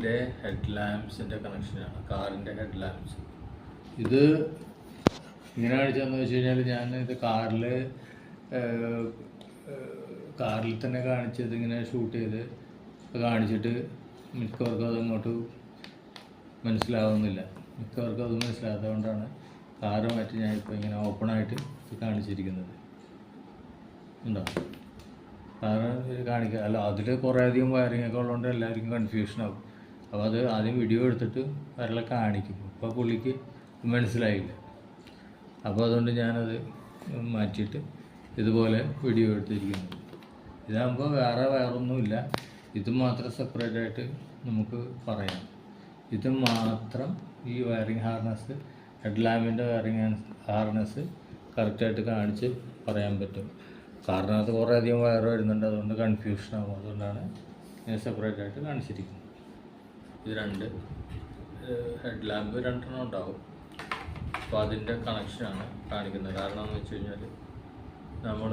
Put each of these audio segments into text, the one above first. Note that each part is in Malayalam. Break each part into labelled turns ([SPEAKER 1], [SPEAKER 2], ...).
[SPEAKER 1] കാറിൻ്റെ ഹെഡ് ലാമ്പ്സിൻ്റെ കണക്ഷനാണ്. കാറിൻ്റെ ഹെഡ് ലാമ്പ്സ് ഇത് ഇങ്ങനെ കാണിച്ചതെന്ന് വെച്ച് കഴിഞ്ഞാൽ ഞാൻ ഇത് കാറിൽ തന്നെ കാണിച്ചത് ഇങ്ങനെ ഷൂട്ട് ചെയ്ത് കാണിച്ചിട്ട് മിക്കവർക്കും അതങ്ങോട്ട് മനസ്സിലാവുന്നില്ല. മിക്കവർക്കും അത് മനസ്സിലാകാത്തതുകൊണ്ടാണ് കാറുമായിട്ട് ഞാനിപ്പോൾ ഇങ്ങനെ ഓപ്പണായിട്ട് കാണിച്ചിരിക്കുന്നത്. ഉണ്ടോ? കാരണം കാണിക്കുക അല്ല, അതിൽ കുറേ അധികം വയറിങ്ങൊക്കെ ഉള്ളതുകൊണ്ട് എല്ലാവർക്കും കൺഫ്യൂഷനാകും. അപ്പോൾ അത് ആദ്യം വീഡിയോ എടുത്തിട്ട് വരളെ കാണിക്കും. അപ്പോൾ പുള്ളിക്ക് മനസ്സിലായില്ല. അപ്പോൾ അതുകൊണ്ട് ഞാനത് മാറ്റിയിട്ട് ഇതുപോലെ വീഡിയോ എടുത്തിരിക്കുന്നത്. ഇതാകുമ്പോൾ വേറൊന്നുമില്ല, ഇത് മാത്രം സെപ്പറേറ്റ് ആയിട്ട് നമുക്ക് പറയാം. ഇത് മാത്രം ഈ വയറിങ് ഹാർനസ്, ഹെഡ് ലാമ്പിൻ്റെ വയറിങ് ഹാർനസ് കറക്റ്റായിട്ട് കാണിച്ച് പറയാൻ പറ്റും. കാരണം അത് കുറേ അധികം വയർ വരുന്നുണ്ട്, അതുകൊണ്ട് കൺഫ്യൂഷനാകും. അതുകൊണ്ടാണ് ഞാൻ സെപ്പറേറ്റ് ആയിട്ട് കാണിച്ചിരിക്കുന്നത്. ഇത് രണ്ട് ഹെഡ് ലാമ്പ് രണ്ടെണ്ണം ഉണ്ടാവും. അപ്പോൾ അതിൻ്റെ കണക്ഷനാണ് കാണിക്കുന്നത്. കാരണം എന്ന് വെച്ച് കഴിഞ്ഞാൽ നമ്മൾ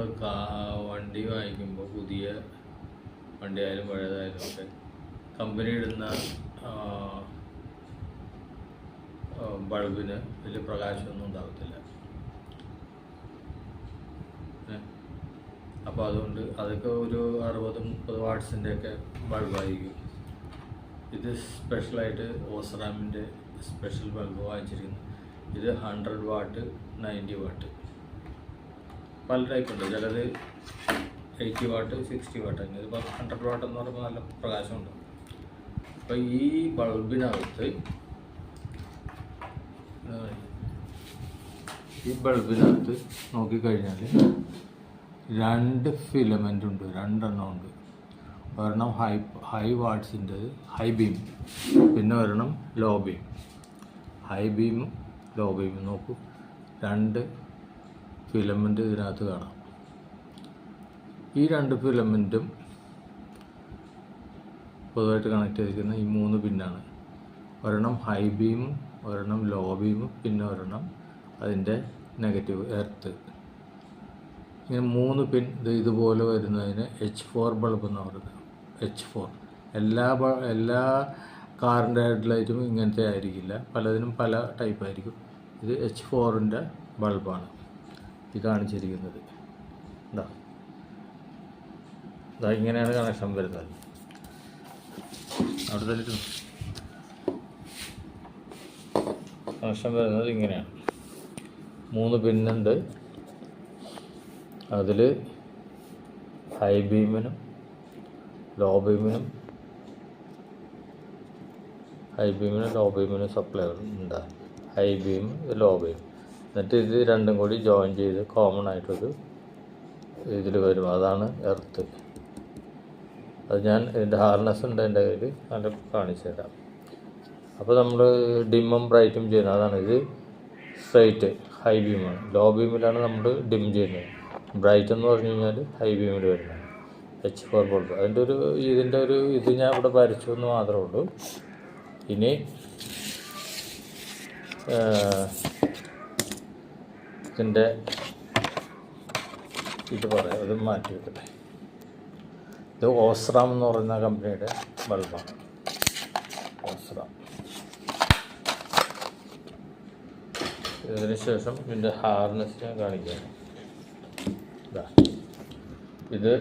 [SPEAKER 1] വണ്ടി വാങ്ങിക്കുമ്പോൾ പുതിയ വണ്ടിയായാലും പഴയതായാലും ഒക്കെ കമ്പനി ഇടുന്ന ബൾബിന് വലിയ പ്രകാശമൊന്നും ഉണ്ടാകത്തില്ല. അപ്പോൾ അതുകൊണ്ട് അതൊക്കെ ഒരു 60-30 വാട്ട്സിൻ്റെയൊക്കെ ബൾബായിരിക്കും. ഇത് സ്പെഷ്യലായിട്ട് ഓസ്റാമിൻ്റെ സ്പെഷ്യൽ ബൾബ് വാങ്ങിച്ചിരിക്കുന്നു. ഇത് 100 വാട്ട്, 90 വാട്ട്, പല ടൈപ്പുണ്ട്. ചിലത് 80 വാട്ട്, 60 വാട്ട്. അങ്ങനെ ഇതിപ്പോൾ 100 വാട്ട് എന്ന് പറയുമ്പോൾ നല്ല പ്രകാശമുണ്ട്. അപ്പോൾ ഈ ബൾബിനകത്ത് നോക്കിക്കഴിഞ്ഞാൽ 2 ഫിലമെൻ്റ് ഉണ്ട്, 2 എണ്ണം ഉണ്ട്. ഒരെണ്ണം ഹൈ വാട്ട്സിൻ്റെ ഹൈ ബീം, പിന്നെ ഒരെണ്ണം ലോ ബീം. ഹൈ ബീമും ലോ ബീമും നോക്കൂ, 2 ഫിലമെൻ്റ് ഇതിനകത്ത് കാണാം. ഈ 2 ഫിലമെൻറ്റും പൊതുവായിട്ട് കണക്ട് ചെയ്തിരിക്കുന്ന ഈ 3 പിന്നാണ്. ഒരെണ്ണം ഹൈ ബീമും, ഒരെണ്ണം ലോ ബീമും, പിന്നെ ഒരെണ്ണം അതിൻ്റെ നെഗറ്റീവ് എർത്ത്. ഇങ്ങനെ 3 പിൻ ഇതുപോലെ വരുന്നതിന് H4 ബൾബ് എന്ന് പറയുന്നത്. H4 എല്ലാ കാറിൻ്റെ ഹെഡ് ലൈറ്റും ഇങ്ങനത്തെ ആയിരിക്കില്ല, പലതിനും പല ടൈപ്പായിരിക്കും. ഇത് H4ൻ്റെ ബൾബാണ് ഈ കാണിച്ചിരിക്കുന്നത്. ഇങ്ങനെയാണ് കണക്ഷൻ വരുന്നത്. അവിടെ തന്നെ കണക്ഷൻ വരുന്നത് ഇങ്ങനെയാണ്. 3 പിന്നുണ്ട്. അതിൽ ഹൈ ബീമിനും ലോ ബീമിനും സപ്ലൈ ഉണ്ട്. High beam, low beam. എന്നിട്ട് ഇത് രണ്ടും കൂടി ജോയിൻ ചെയ്ത് കോമൺ ആയിട്ടൊരു ഇതിൽ വരും. അതാണ് എർത്ത്. അത് ഞാൻ ഇതിൻ്റെ ഹാർനസ് ഉണ്ട് എൻ്റെ കയ്യിൽ, അത് കാണിച്ചു തരാം. അപ്പോൾ നമ്മൾ ഡിമ്മും ബ്രൈറ്റും ചെയ്യുന്നത് അതാണ്. ഇത് സ്ട്രൈറ്റ് ഹൈ ബീമാണ്. ലോ ബീമിലാണ് നമ്മൾ ഡിം ചെയ്യുന്നത്. ബ്രൈറ്റ് എന്ന് പറഞ്ഞു കഴിഞ്ഞാൽ ഹൈ ബീമിൽ വരുന്നത് H4 ബൾബ്. ഇതിൻ്റെ ഒരു ഇത് ഞാൻ ഇവിടെ വരച്ചു എന്ന് മാത്രമേ ഉള്ളൂ. ഇനി ഇതിൻ്റെ ഇത് പറയാം, അത് മാറ്റി വെക്കട്ടെ. ഇത് ഓസ്റാം എന്ന് പറയുന്ന കമ്പനിയുടെ ബൾബാണ്. ഓസ്റാം. ഇതിന് ശേഷം ഇതിൻ്റെ ഹാർനസ് ഞാൻ കാണിക്കുകയാണ്. ഇത്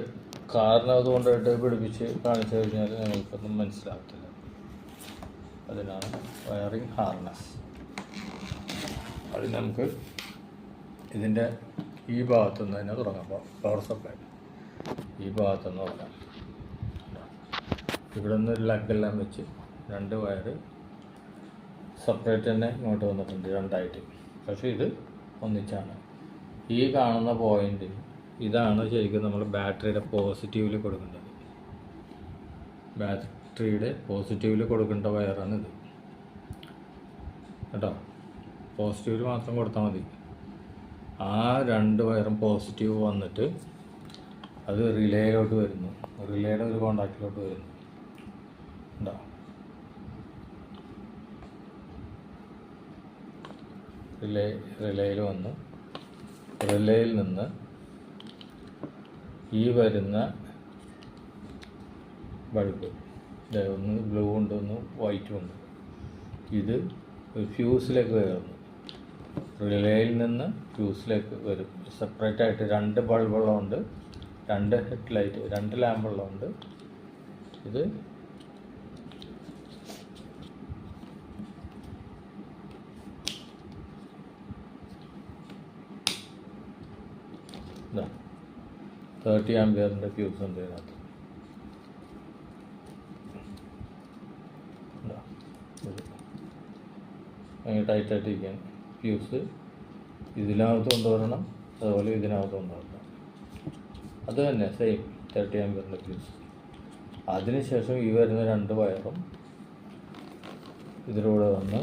[SPEAKER 1] കാറിനകത്ത് കൊണ്ടുപോയിട്ട് പിടിപ്പിച്ച് കാണിച്ചു കഴിഞ്ഞാൽ നിങ്ങൾക്കൊന്നും മനസ്സിലാകത്തില്ല. അതിനാണ് വയറിങ് ഹാർനസ്. അതിന് നമുക്ക് ഇതിൻ്റെ ഈ ഭാഗത്തുനിന്ന് തന്നെ തുടങ്ങാം. പവർ സപ്ലൈ ഈ ഭാഗത്തുനിന്ന് തുടങ്ങാം. ഇവിടെ നിന്ന് ഒരു ലഗെല്ലാം വെച്ച് 2 വയറ് സെപ്പറേറ്റ് തന്നെ ഇങ്ങോട്ട് വന്നിട്ടുണ്ട്, 2ആയിട്ട്. പക്ഷേ ഇത് ഒന്നിച്ചാണ്. ഈ കാണുന്ന പോയിൻ്റ് ഇതാണ് ശരിക്കും നമ്മൾ ബാറ്ററിയുടെ പോസിറ്റീവിൽ കൊടുക്കേണ്ടത്. ബാറ്ററിയുടെ പോസിറ്റീവിൽ കൊടുക്കേണ്ട വയറാണിത് കേട്ടോ. പോസിറ്റീവിൽ മാത്രം കൊടുത്താൽ മതി. ആ 2 വയറും പോസിറ്റീവ് വന്നിട്ട് അത് റിലേയിലോട്ട് വരുന്നു. റിലേയുടെ ഒരു കോണ്ടാക്റ്റിലോട്ട് വരുന്നു കേട്ടോ. റിലേയിൽ വന്ന് റിലേയിൽ നിന്ന് ഈ വരുന്ന ബൾബ് ഒന്ന് ബ്ലൂ ഉണ്ട്, ഒന്ന് വൈറ്റും ഉണ്ട്. ഇത് ഫ്യൂസിലേക്ക് കയറുന്നു. റിലേയിൽ നിന്ന് ഫ്യൂസിലേക്ക് വരും. സെപ്പറേറ്റ് ആയിട്ട് 2 ബൾബുള്ളതുണ്ട്, 2 ഹെഡ്ലൈറ്റ്, 2 ലാമ്പുള്ളതുണ്ട്. ഇത് ഇതാ 30 ആംപിയറിൻ്റെ ഫ്യൂസ് ഉണ്ട് ഇതിനകത്ത്. അങ്ങനെ ടൈറ്റായിട്ടിരിക്കാൻ ഫ്യൂസ് ഇതിനകത്ത് കൊണ്ടുവരണം, അതുപോലെ ഇതിനകത്ത് കൊണ്ടുവരണം. അത് തന്നെ സെയിം 30 ആംപിയറിൻ്റെ ഫ്യൂസ്. അതിനുശേഷം ഈ വരുന്ന 2 വയറും ഇതിലൂടെ വന്ന്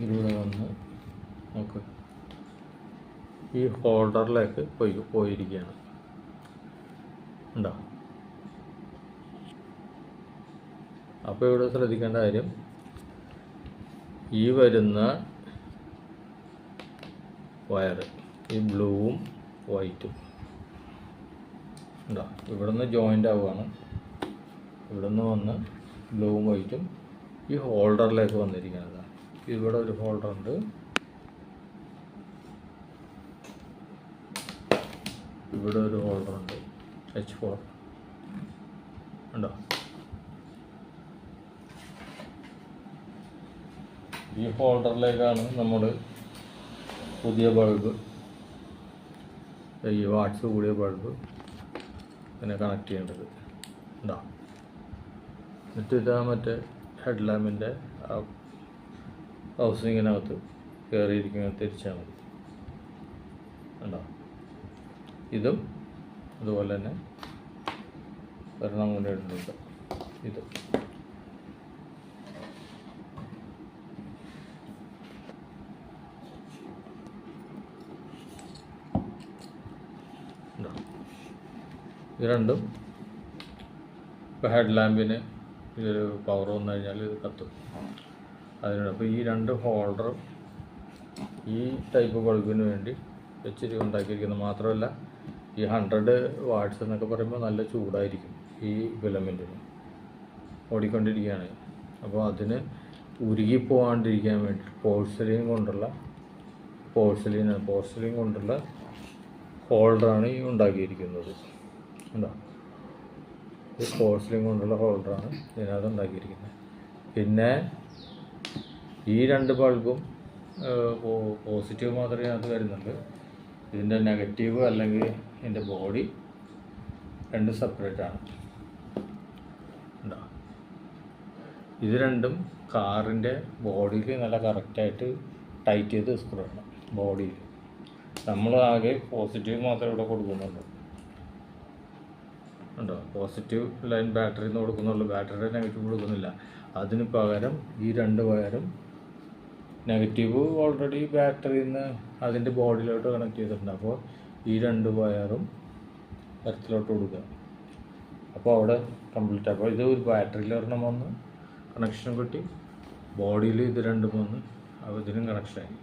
[SPEAKER 1] ഇതിലൂടെ വന്ന് നമുക്ക് ഈ ഹോൾഡറിലേക്ക് പോയിരിക്കുകയാണ്. ഉണ്ടോ? അപ്പോൾ ഇവിടെ ശ്രദ്ധിക്കേണ്ട കാര്യം, ഈ വരുന്ന വയറ് ഈ ബ്ലൂവും വൈറ്റും ഉണ്ടോ, ഇവിടെ നിന്ന് ജോയിൻ്റ് ആവുകയാണ്. ഇവിടെ നിന്ന് വന്ന് ബ്ലൂവും വൈറ്റും ഈ ഹോൾഡറിലേക്ക് വന്നിരിക്കുന്നത്. ഇവിടെ ഒരു ഹോൾഡർ ഉണ്ട്, ഇവിടെ ഒരു ഹോൾഡർ ഉണ്ട്, H4 ഉണ്ടോ. ഈ ഹോൾഡറിലേക്കാണ് നമ്മൾ പുതിയ ബൾബ്, ഈ വാട്ട്സ് കൂടിയ ബൾബ് പിന്നെ കണക്ട് ചെയ്യേണ്ടത്. ഉണ്ടോ? എന്നിട്ട് ഇതാ മറ്റേ ഹെഡ് ലാമ്പിൻ്റെ ഹൗസിങ്ങിനകത്ത് കയറിയിരിക്കുന്നത് തിരിച്ചാൽ മതി. ഉണ്ടോ? ഇതും അതുപോലെ തന്നെ ഒരെണ്ണം കൂടെ ഇടുന്നുണ്ട്. ഇത് ഇത് രണ്ടും ഇപ്പോൾ ഹെഡ് ലാമ്പിന് ഇതൊരു പവർ വന്നു കഴിഞ്ഞാൽ ഇത് കത്തും. അതിനാണ് അപ്പോൾ ഈ 2 ഹോൾഡർ ഈ ടൈപ്പ് ബൾബിന് വേണ്ടി വെച്ചിട്ട് ഉണ്ടാക്കിയിരിക്കുന്നത്. മാത്രമല്ല ഈ 100 വാട്ട്സ് എന്നൊക്കെ പറയുമ്പോൾ നല്ല ചൂടായിരിക്കും ഈ ഫിലമെൻറ്റിന്, ഓടിക്കൊണ്ടിരിക്കുകയാണ്. അപ്പോൾ അതിന് ഉരുകിപ്പോകാണ്ടിരിക്കാൻ വേണ്ടി പോർസലിൻ കൊണ്ടുള്ള ഹോൾഡറാണ് ഈ ഉണ്ടാക്കിയിരിക്കുന്നത്. ഉണ്ടോ? ഈ പോർസലിൻ കൊണ്ടുള്ള ഹോൾഡറാണ് ഇതിനകത്ത് ഉണ്ടാക്കിയിരിക്കുന്നത്. പിന്നെ ഈ 2 ബൾബും പോസിറ്റീവ് മാത്രമേ അതിനകത്ത് വരുന്നുള്ളൂ. ഇതിൻ്റെ നെഗറ്റീവ് അല്ലെങ്കിൽ ഇതിൻ്റെ ബോഡി 2 സെപ്പറേറ്റ് ആണ്. ഉണ്ടോ? ഇത് രണ്ടും കാറിൻ്റെ ബോഡിയിൽ നല്ല കറക്റ്റായിട്ട് ടൈറ്റ് ചെയ്ത് സ്ക്രൂ ചെയ്യണം. ബോഡിയിൽ നമ്മൾ ആകെ പോസിറ്റീവ് മാത്രമേ ഇവിടെ കൊടുക്കുന്നുള്ളൂ. ഉണ്ടോ? പോസിറ്റീവ് ലൈൻ ബാറ്ററിയിൽ നിന്ന് കൊടുക്കുന്നുള്ളൂ, ബാറ്ററിയുടെ നെഗറ്റീവ് കൊടുക്കുന്നില്ല. അതിന് പകരം ഈ 2 വയറും നെഗറ്റീവ് ഓൾറെഡി ബാറ്ററിയിൽ നിന്ന് അതിൻ്റെ ബോഡിയിലോട്ട് കണക്ട് ചെയ്തിട്ടുണ്ട്. അപ്പോൾ ഈ 2 വയറും എർത്തിലോട്ട് കൊടുക്കുക. അപ്പോൾ അവിടെ കംപ്ലീറ്റ്. അപ്പോൾ ഇത് ഒരു ബാറ്ററിയിൽ ഒരെണ്ണം വന്ന് കണക്ഷൻ കിട്ടി, ബോഡിയിൽ ഇത് 2 വന്ന് അപ്പോൾ ഇതിനും കണക്ഷനായി.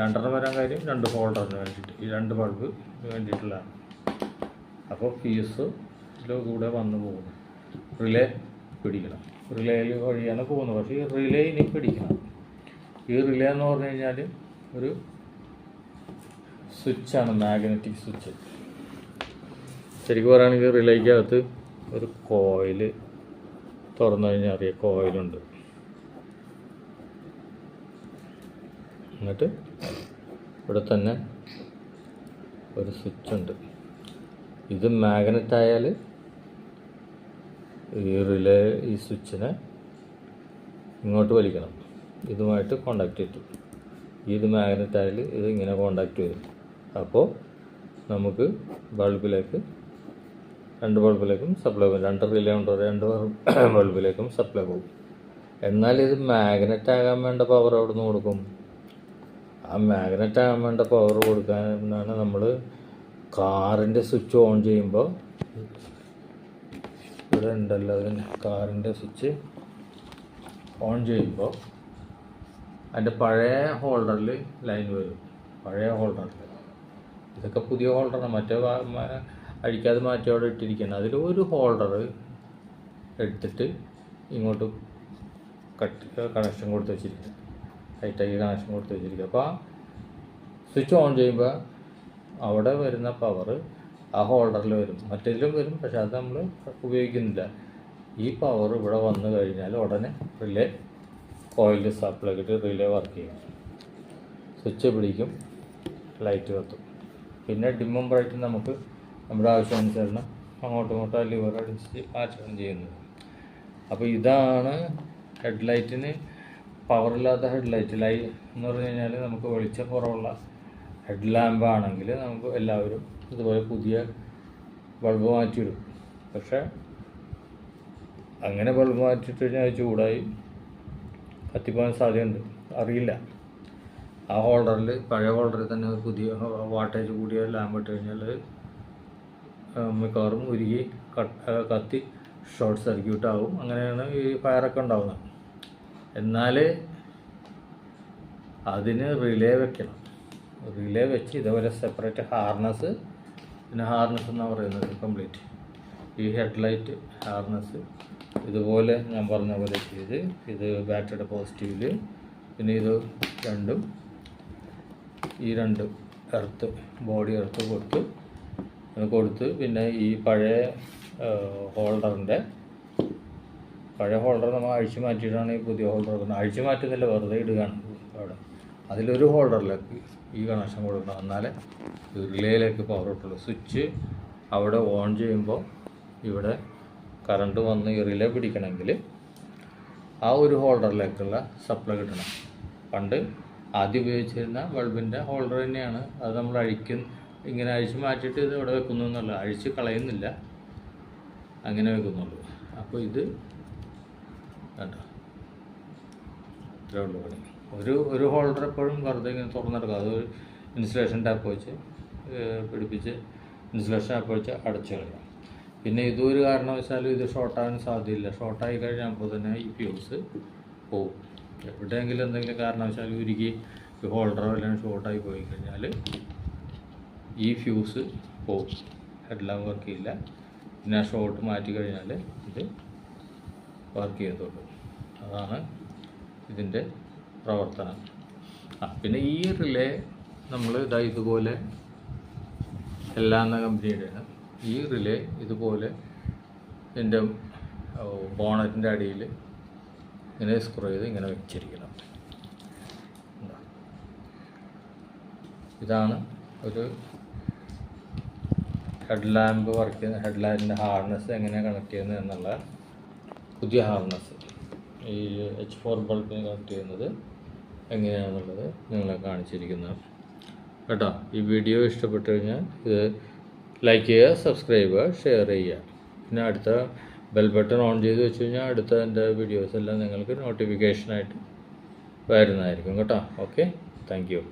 [SPEAKER 1] 2 വരാൻ കാര്യം 2 ഹോൾഡറിന് വേണ്ടിയിട്ട്, ഈ 2 ബൾബ് വേണ്ടിയിട്ടുള്ളതാണ്. അപ്പോൾ ഫീസ് കൂടെ വന്നു പോകുന്നു. റിലേ പിടിക്കണം. റിലേയിൽ വഴിയാണ് പോകുന്നത്. പക്ഷേ ഈ റിലേ ഇനി പിടിക്കണം. ഈ റിലേ എന്ന് പറഞ്ഞു കഴിഞ്ഞാൽ ഒരു സ്വിച്ചാണ്, മാഗ്നറ്റിക് സ്വിച്ച്. ശരിക്കും പറയുകയാണെങ്കിൽ റിലേക്കകത്ത് ഒരു കോയിൽ തുറന്നു കഴിഞ്ഞാൽ അറിയാം, കോയിലുണ്ട്. എന്നിട്ട് ഇവിടെ തന്നെ ഒരു സ്വിച്ചുണ്ട്. ഇത് മാഗ്നറ്റായാൽ ഈ റിലേ ഈ സ്വിച്ചിനെ ഇങ്ങോട്ട് വലിക്കണം, ഇതുമായിട്ട് കോണ്ടാക്ട് ചെയ്തു. ഇത് മാഗ്നറ്റായാൽ ഇത് ഇങ്ങനെ കോണ്ടാക്ട് ചെയ്യും. അപ്പോൾ നമുക്ക് ബൾബിലേക്ക് 2 ബൾബിലേക്കും സപ്ലൈ പോകും. 2 റിലേ ഉണ്ട്, 2 ബൾബിലേക്കും സപ്ലൈ പോകും. എന്നാൽ ഇത് മാഗ്നറ്റ് ആകാൻ വേണ്ട പവർ അവിടെ നിന്ന് കൊടുക്കും. ആ മാഗ്നറ്റ് ആകാൻ വേണ്ട പവർ കൊടുക്കാനാണ് നമ്മൾ കാറിൻ്റെ സ്വിച്ച് ഓൺ ചെയ്യുമ്പോൾ ഇവിടെ ഉണ്ടല്ലോ, അതിന് കാറിൻ്റെ സ്വിച്ച് ഓൺ ചെയ്യുമ്പോൾ അതിൻ്റെ പഴയ ഹോൾഡറിൽ ലൈൻ വരും. പഴയ ഹോൾഡറിൽ ഇതൊക്കെ പുതിയ ഹോൾഡറാണ്, മറ്റേ അഴിക്കാതെ മാറ്റി അവിടെ ഇട്ടിരിക്കുകയാണ്. അതിൽ ഒരു ഹോൾഡർ എടുത്തിട്ട് ഇങ്ങോട്ട് കണക്ഷൻ കൊടുത്ത് വെച്ചിരിക്കുക, ടൈറ്റാക്കി കണക്ഷൻ കൊടുത്ത് വെച്ചിരിക്കുക. അപ്പോൾ സ്വിച്ച് ഓൺ ചെയ്യുമ്പോൾ അവിടെ വരുന്ന പവർ ആ ഹോൾഡറിൽ വരും, മറ്റേതിലും വരും, പക്ഷെ അത് നമ്മൾ ഉപയോഗിക്കുന്നില്ല. ഈ പവർ ഇവിടെ വന്നു കഴിഞ്ഞാൽ ഉടനെ റിലേ കോയിൽ സപ്ലൈ ഇട്ട് റിലേ വർക്ക് ചെയ്യും. സ്വിച്ച് പിടിക്കും, ലൈറ്റ് കത്തും. പിന്നെ ഡിമ്മും ബ്രൈറ്റും നമുക്ക് നമ്മുടെ ആവശ്യാനുസരണം അങ്ങോട്ടും ഇങ്ങോട്ടും ലിവർ അടിച്ച് മാറ്റുകയും ചെയ്യുന്നത്. അപ്പോൾ ഇതാണ് ഹെഡ്ലൈറ്റിന്. പവറില്ലാത്ത ഹെഡ്ലൈറ്റ് എന്ന് പറഞ്ഞു കഴിഞ്ഞാൽ നമുക്ക് വെളിച്ചം കുറവുള്ള ഹെഡ് ലാമ്പ് ആണെങ്കിൽ നമുക്ക് എല്ലാവരും ഇതുപോലെ പുതിയ ബൾബ് മാറ്റിയിടും. പക്ഷേ അങ്ങനെ ബൾബ് മാറ്റിയിട്ട് കഴിഞ്ഞാൽ ചൂടായി കത്തിപ്പോകാൻ സാധ്യതയുണ്ട്, അറിയില്ല. ആ ഹോൾഡറിൽ, പഴയ ഹോൾഡറിൽ തന്നെ ഒരു പുതിയ വാട്ടേജ് കൂടിയ ലാമ്പ് ഇട്ട് കഴിഞ്ഞാൽ മിക്കവാറും ഉരുകി കത്തി ഷോർട്ട് സർക്യൂട്ട് ആവും. അങ്ങനെയാണ് ഈ ഫയറൊക്കെ ഉണ്ടാകുന്നത്. എന്നാൽ അതിന് റിലേ വെക്കണം. റിലേ വെച്ച് ഇതേപോലെ സെപ്പറേറ്റ് ഹാർനസ്, പിന്നെ ഹാർനസ് എന്നാണ് പറയുന്നത് കംപ്ലീറ്റ്. ഈ ഹെഡ്ലൈറ്റ് ഹാർനസ് ഇതുപോലെ ഞാൻ പറഞ്ഞ പോലെ ചെയ്ത്, ഇത് ബാറ്ററിയുടെ പോസിറ്റീവിൽ, പിന്നെ ഇത് രണ്ടും ഈ രണ്ട് എർത്ത്, ബോഡി എർത്ത് കൊടുത്ത് പിന്നെ ഈ പഴയ ഹോൾഡർ നമ്മൾ അഴിച്ചു മാറ്റിയിട്ടാണ് ഈ പുതിയ ഹോൾഡർ കൊടുക്കുന്നത്. അഴിച്ചു മാറ്റുന്നില്ല, വെറുതെ ഇടുകയാണ് അവിടെ. അതിലൊരു ഹോൾഡറിലേക്ക് ഈ കണക്ഷൻ കൊടുക്കണം, എന്നാലേ റിലേയിലേക്ക് പവർ കിട്ടുള്ളൂ. സ്വിച്ച് അവിടെ ഓൺ ചെയ്യുമ്പോൾ ഇവിടെ കറണ്ട് വന്ന് ഈ റിലേ പിടിക്കണമെങ്കിൽ ആ ഒരു ഹോൾഡറിലേക്കുള്ള സപ്ലൈ കിട്ടണം. പണ്ട് ആദ്യം ഉപയോഗിച്ചിരുന്ന ബൾബിൻ്റെ ഹോൾഡർ തന്നെയാണ് അത്. നമ്മൾ ഇങ്ങനെ അഴിച്ച് മാറ്റിയിട്ട് ഇത് ഇവിടെ വെക്കുന്നു എന്നല്ല, അഴിച്ച് കളയുന്നില്ല, അങ്ങനെ വെക്കുന്നുള്ളൂ. അപ്പോൾ ഇത് വേണ്ട, ഇത്രേ ഉള്ളൂ പണി. ഒരു ഹോൾഡർ എപ്പോഴും വെറുതെ ഇങ്ങനെ തുറന്നെടുക്കുക. അത് ഇൻസുലേഷൻ ടാപ്പ് വെച്ച് പിടിപ്പിച്ച് ഇൻസുലേഷൻ ടാപ്പ് വെച്ച് അടച്ചു കളയാം. പിന്നെ ഇതൊരു കാരണവശാലും ഇത് ഷോർട്ടാകാൻ സാധ്യതയില്ല. ഷോർട്ടായി കഴിഞ്ഞപ്പോൾ തന്നെ ഈ ഫ്യൂസ് പോവും. എവിടെയെങ്കിലും എന്തെങ്കിലും കാരണവശാലും ഉരുകി ഈ ഹോൾഡറോ അല്ലെങ്കിൽ ഷോർട്ടായി പോയി കഴിഞ്ഞാൽ ഈ ഫ്യൂസ് പോവും, ഹെഡ്ലാമ്പ് വർക്ക് ചെയ്യില്ല. പിന്നെ ആ ഷോർട്ട് മാറ്റി കഴിഞ്ഞാൽ ഇത് വർക്ക് ചെയ്യത്തുള്ളൂ. അതാണ് ഇതിൻ്റെ പ്രവർത്തനം. പിന്നെ ഈ റിലേ നമ്മൾ ഇതുപോലെ എല്ലാം എന്ന കമ്പനിയുടെയാണ്. ഈ റിലേ ഇതുപോലെ എൻ്റെ ബോണറ്റിൻ്റെ അടിയിൽ ഇങ്ങനെ സ്ക്രൂ ചെയ്ത് ഇങ്ങനെ വെച്ചിരിക്കണം. ഇതാണ് ഒരു ഹെഡ്ലാമ്പ് വർക്ക് ചെയ്യുന്ന ഹെഡ്ലൈറ്റിൻ്റെ ഹാർനസ് എങ്ങനെയാണ് കണക്ട് ചെയ്യുന്നത് എന്നുള്ള പുതിയ ഹാർനസ് ഈ H4 ബൾബിന് കണക്ട് ചെയ്യുന്നത് എങ്ങനെയാണെന്നുള്ളത് നിങ്ങളെ കാണിച്ചിരിക്കുന്നത് കേട്ടോ. ഈ വീഡിയോ ഇഷ്ടപ്പെട്ടു കഴിഞ്ഞാൽ ഇത് ലൈക്ക് ചെയ്യുക, സബ്സ്ക്രൈബ് ചെയ്യുക, ഷെയർ ചെയ്യുക. പിന്നെ അടുത്ത ബെൽ ബട്ടൺ ഓൺ ചെയ്ത് വെച്ച് കഴിഞ്ഞാൽ അടുത്ത എൻ്റെ വീഡിയോസ് എല്ലാം നിങ്ങൾക്ക് നോട്ടിഫിക്കേഷനായിട്ട് വരുന്നതായിരിക്കും കേട്ടോ. Okay, thank you.